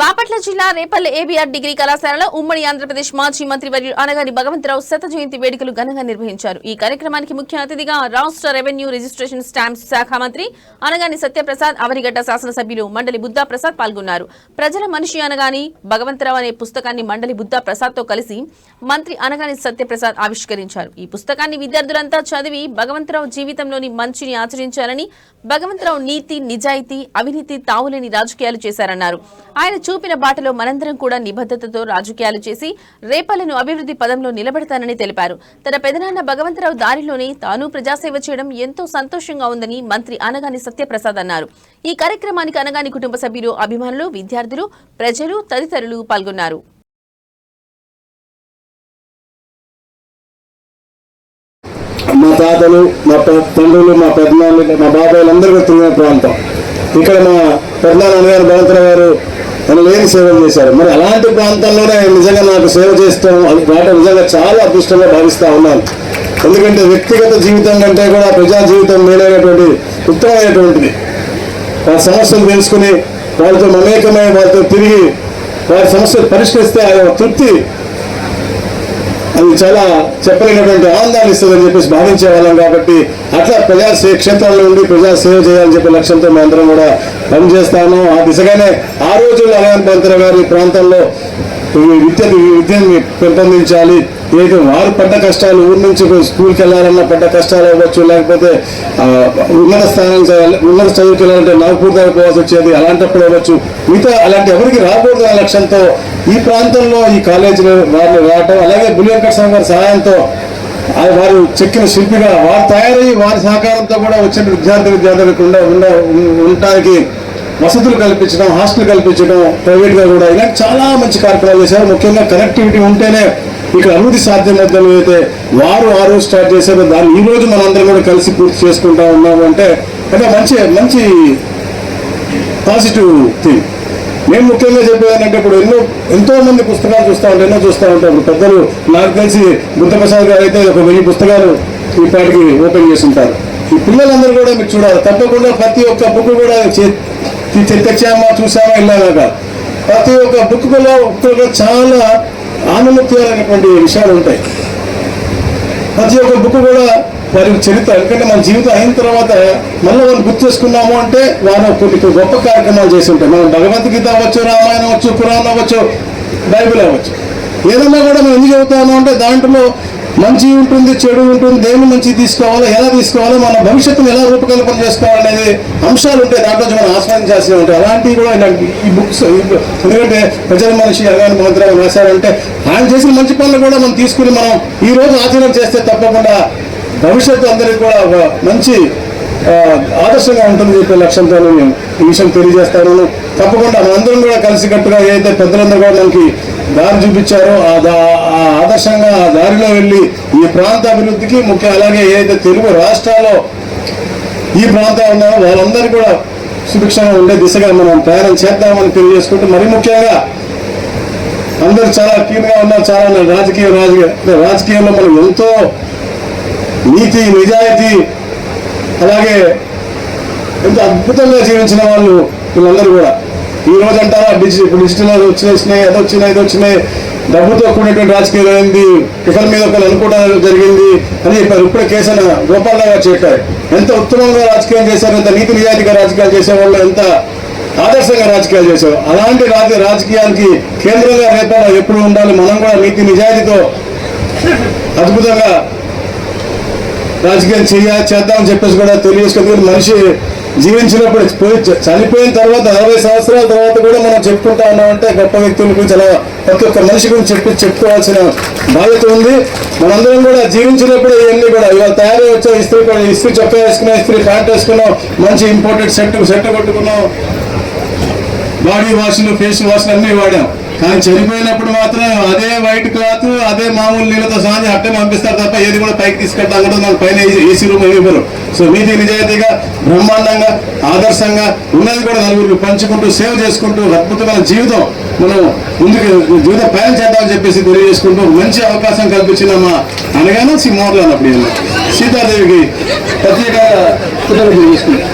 బాపట్ల జిల్లా Repalle ABR degree కళాశాలలో ఉమ్మడి ఆంధ్రప్రదేశ్ మాజీ మంత్రి వర్యులు అనగాని భగవంతరావు శత జయంతి వేడుకలు ఘనంగా నిర్వహించారు. ఈ కార్యక్రమానికి ముఖ్య అతిథిగా రాష్ట్ర రెవెన్యూ రిజిస్ట్రేషన్ స్టాంప్స్ శాఖ మంత్రి అనగాని సత్యప్రసాద్, అవరిగడ్డ శాసనసభ్యులు మండలి బుద్దా ప్రసాద్ పాల్గొన్నారు. ప్రజల మనిషి అనగాని భగవంతరావు అనే పుస్తకాన్ని మండలి బుద్దా ప్రసాద్ తో కలిసి మంత్రి అనగాని సత్యప్రసాద్ ఆవిష్కరించారు. ఈ పుస్తకాన్ని విద్యార్థులంతా చదివి భగవంతరావు జీవితంలోని మంచిని ఆచరించాలని, భగవంతరావు నీతి, నిజాయితీ, అవినీతి తావులేని రాజకీయాలు చేశారన్నారు. ఆయన చూపిన బాటలో మనందరం కూడా నిబద్ధతతో రాజకీయాలు చేసి రేపల్లెను అభివృద్ధి పదంలో నిలబెడతానని తెలిపారు. తన పెదనాన్న భగవంతరావు దారిలోనే తాను ప్రజాసేవ చేయడం ఎంతో సంతోషంగా ఉందని మంత్రి అనగాని సత్యప్రసాద్ అన్నారు. ఈ కార్యక్రమానికి అనగాని కుటుంబ సభ్యులు, అభిమానులు, విద్యార్థులు, ప్రజలు తదితరులు పాల్గొన్నారు. మా తాతలు, మా తండ్రులు, మా పెద్దనాళ్ళు, మా బాబాయిలందరూ తిరిగిన ప్రాంతం. ఇక్కడ మా పెద్దనాన్న అనగాని భగవంతరావు గారు లేని సేవలు చేశారు. మరి అలాంటి ప్రాంతాల్లోనే నిజంగా నాకు సేవ చేస్తాం వాటి నిజంగా చాలా అదృష్టంగా భావిస్తూ ఉన్నాను. ఎందుకంటే వ్యక్తిగత జీవితం కంటే కూడా ప్రజా జీవితం మేలైనటువంటి ఉత్తమమైనటువంటిది. వారి సమస్యలు తెలుసుకుని వారితో మమేకమై వారితో తిరిగి వారి సమస్యలు పరిష్కరిస్తే ఆయన తృప్తి అది చాలా చెప్పలేనటువంటి ఆనందాన్ని ఇస్తుందని చెప్పేసి భావించే వాళ్ళం. కాబట్టి అట్లా క్షేత్రంలో ఉండి ప్రజా సేవ చేయాలని చెప్పే లక్ష్యంతో మేమందరం కూడా పనిచేస్తాను. ఆ దిశగానే ఆ రోజుల్లో అనగాని భగవంతరావు గారి ప్రాంతంలో విద్యను పెంపొందించాలి. ఏదో వారు పడ్డ కష్టాలు, ఊరి నుంచి స్కూల్కి వెళ్ళాలన్నా పడ్డ కష్టాలు అవ్వచ్చు, లేకపోతే ఉన్నత చదువుకి వెళ్ళాలంటే నాగపూర్ దాకా పోవాల్సి వచ్చేది, అలాంటప్పుడు అవ్వచ్చు. మిగతా అలాంటి ఎవరికి రాకూడదు అనే లక్ష్యంతో ఈ ప్రాంతంలో ఈ కాలేజీలో వారిని రావటం, అలాగే బులియన్ స్వామి గారి సహాయంతో వారు చెక్కిన శిల్పిగా వారు తయారయ్యి వారి సహకారంతో కూడా వచ్చిన విద్యార్థులకు ఉండటానికి వసతులు కల్పించడం, హాస్టల్ కల్పించడం, ప్రైవేట్గా కూడా ఇలాంటి చాలా మంచి కార్యక్రమాలు చేశారు. ముఖ్యంగా కనెక్టివిటీ ఉంటేనే ఇక్కడ అభివృద్ధి సాధ్యమవుతుంది. అయితే వారు ఆ రోజు స్టార్ట్ చేశారు, దాన్ని ఈ రోజు మనందరం కూడా కలిసి పూర్తి చేసుకుంటా ఉన్నాము అంటే మంచి పాజిటివ్ థింగ్. మేము ముఖ్యంగా చెప్పేదంటే ఇప్పుడు ఎంతో మంది పుస్తకాలు చూస్తూ ఉంటాం. ఇప్పుడు పెద్దలు నాకు తెలిసి బుద్ధప్రసాద్ గారు అయితే ఒక 1000 పుస్తకాలు ఈ పాటికి ఓపెన్ చేసి ఉంటారు. ఈ పిల్లలందరూ కూడా మీరు చూడాలి, తప్పకుండా ప్రతి ఒక్క బుక్ కూడా తెచ్చామా చూసామా వెళ్ళాక ప్రతి ఒక్క బుక్ కూడా చాలా ఆనందమైనటువంటి విషయాలు ఉంటాయి. ప్రతి ఒక్క బుక్ కూడా వారి చరిత్ర, ఎందుకంటే మన జీవితం అయిన తర్వాత మళ్ళీ వాళ్ళు గుర్తు చేసుకున్నాము అంటే వారు కొన్ని గొప్ప కార్యక్రమాలు చేసి ఉంటాయి. మనం భగవద్గీత అవ్వచ్చు, రామాయణం అవ్వచ్చు, పురాణం అవ్వచ్చు, బైబిల్ అవ్వచ్చు, ఏదన్నా కూడా మనం ఎందుకు చెబుతాము అంటే దాంట్లో మంచి ఉంటుంది, చెడు ఉంటుంది, దేని మంచి తీసుకోవాలో, ఎలా తీసుకోవాలో, మన భవిష్యత్తును ఎలా రూపకల్పన చేసుకోవాలనేది అంశాలు ఉంటాయి. దాంట్లో మనం ఆస్వాదించాల్సి ఉంటాయి. అలాంటివి కూడా ఇలాంటి ఈ బుక్స్, ఎందుకంటే ప్రజల మనిషి అనగాని భగవంతరావు రాశారంటే ఆయన చేసిన మంచి పనులు కూడా మనం తీసుకుని మనం ఈ రోజు ఆచరణ చేస్తే తప్పకుండా భవిష్యత్తు అందరికీ కూడా ఒక మంచి ఆదర్శంగా ఉంటుంది చెప్పే లక్ష్యంతో నేను ఈ విషయం తెలియజేస్తాను. తప్పకుండా మనందరం కూడా కలిసికట్టుగా ఏదైతే పెద్దలందరూ కూడా మనకి దారి చూపించారో ఆ ఆదర్శంగా ఆ దారిలో వెళ్ళి ఈ ప్రాంత అభివృద్ధికి అలాగే ఏదైతే తెలుగు రాష్ట్రాల్లో ఈ ప్రాంతాలు ఉన్నారో వాళ్ళందరూ కూడా సుభిక్షంగా ఉండే దిశగా మనం ప్రయాణం చేద్దామని తెలియజేసుకుంటూ, మరి ముఖ్యంగా అందరూ చాలా కీన్గా ఉన్నారు. చాలా రాజకీయంలో మనం ఎంతో నీతి, నిజాయితీ, అలాగే ఎంతో అద్భుతంగా జీవించిన వాళ్ళు వీళ్ళందరూ కూడా ఈ రోజు అంటారా డిజిటల్ వచ్చేసినాయి, ఇది వచ్చినాయి, డబ్బుతో కూడినటువంటి రాజకీయం అయింది, ఒకరి మీద ఒకరు అనుకోవడం జరిగింది అని చెప్పారు. ఇప్పుడే కేసీఆర్ గోపాలరావు గారు చెప్పారు. ఎంత ఉత్తమంగా రాజకీయం చేశారు, ఎంత నీతి నిజాయితీగా రాజకీయాలు చేసేవాళ్ళు, ఎంత ఆదర్శంగా రాజకీయాలు చేశారు. అలాంటి రాజకీయానికి కేంద్రంగా రేపల్లో ఎప్పుడు ఉండాలి. మనం కూడా నీతి నిజాయితీతో అద్భుతంగా రాజకీయం చేద్దామని చెప్పేసి కూడా తెలియజేసుకుంటే, మనిషి జీవించినప్పుడు చనిపోయిన తర్వాత 60 సంవత్సరాల తర్వాత కూడా మనం చెప్పుకుంటా ఉన్నామంటే గొప్ప వ్యక్తుల గురించి అలా ప్రతి ఒక్క మనిషి గురించి చెప్పుకోవాల్సిన బాధ్యత ఉంది. మనందరం కూడా జీవించినప్పుడు ఇవన్నీ కూడా ఇవాళ తయారై వచ్చే ఇస్త్రీ చొక్కా వేసుకున్నాం, ఇస్త్రీ ప్యాంట్ వేసుకున్నాం, మంచి ఇంపోర్టెడ్ సెట్ కొట్టుకున్నాం, బాడీ వాష్లు, ఫేస్ వాష్లు అన్నీ వాడాం. కానీ చనిపోయినప్పుడు మాత్రం అదే వైట్ క్లాత్, అదే మామూలు నీళ్ళతో సాంజి అట్టే పంపిస్తారు తప్ప ఏది కూడా పైకి తీసుకెళ్తా కూడా మన పైన ఏసీ రూమ్ ఇవ్వరు. సో నీతి నిజాయితీగా, బ్రహ్మాండంగా, ఆదర్శంగా ఉన్నది కూడా నలుగురికి పంచుకుంటూ సేవ చేసుకుంటూ అద్భుతమైన జీవితం మనం జీవిత ప్రయాణం చేద్దామని చెప్పేసి తెలియజేసుకుంటూ మంచి అవకాశం కల్పించిన మా అనగానే మోర్లు అన్నప్పుడు సీతాదేవికి ప్రత్యేకంగా తెలియజేసుకుంటాం.